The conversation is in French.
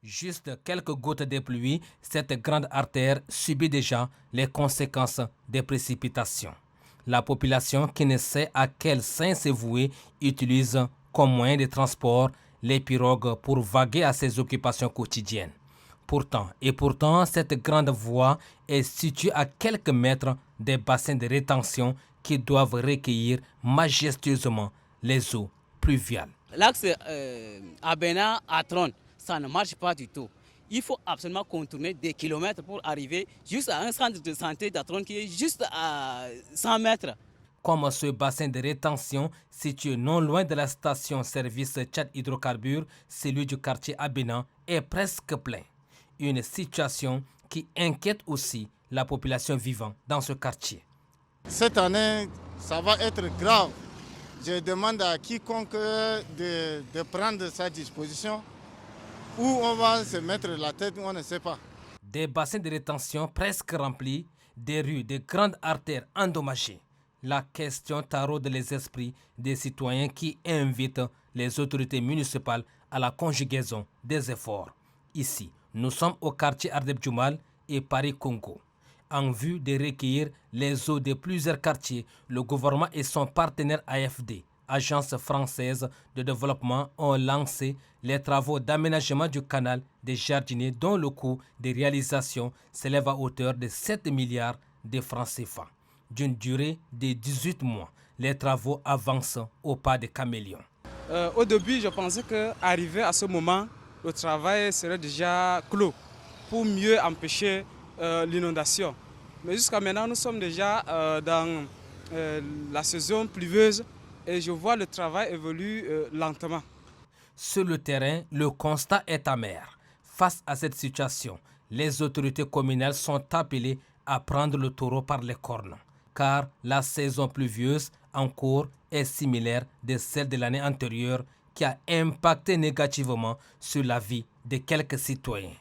Juste quelques gouttes de pluie, cette grande artère subit déjà les conséquences des précipitations. La population qui ne sait à quel saint se vouer utilise comme moyen de transport les pirogues pour vaguer à ses occupations quotidiennes. Pourtant, cette grande voie est située à quelques mètres des bassins de rétention qui doivent recueillir majestueusement les eaux pluviales. L'axe Abena à Tron, ça ne marche pas du tout. Il faut absolument contourner des kilomètres pour arriver juste à un centre de santé d'Atron qui est juste à 100 mètres. Comme ce bassin de rétention situé non loin de la station-service Tchad Hydrocarbures, celui du quartier Abena est presque plein. Une situation qui inquiète aussi la population vivant dans ce quartier. Cette année, ça va être grave. Je demande à quiconque de prendre sa disposition. Où on va se mettre la tête, on ne sait pas. Des bassins de rétention presque remplis, des rues, des grandes artères endommagées. La question taraude les esprits des citoyens qui invitent les autorités municipales à la conjugaison des efforts. Ici, nous sommes au quartier Ardeb Djoumal et Paris-Congo. En vue de recueillir les eaux de plusieurs quartiers, le gouvernement et son partenaire AFD, Agence française de développement, ont lancé les travaux d'aménagement du canal des Jardiniers dont le coût de réalisation s'élève à hauteur de 7 milliards de francs CFA. D'une durée de 18 mois, les travaux avancent au pas de caméléon. Au début, je pensais qu'arrivé à ce moment, le travail serait déjà clos pour mieux empêcher l'inondation. Mais jusqu'à maintenant, nous sommes déjà dans la saison pluvieuse et je vois le travail évoluer lentement. Sur le terrain, le constat est amer. Face à cette situation, les autorités communales sont appelées à prendre le taureau par les cornes, car la saison pluvieuse en cours est similaire de celle de l'année antérieure qui a impacté négativement sur la vie de quelques citoyens.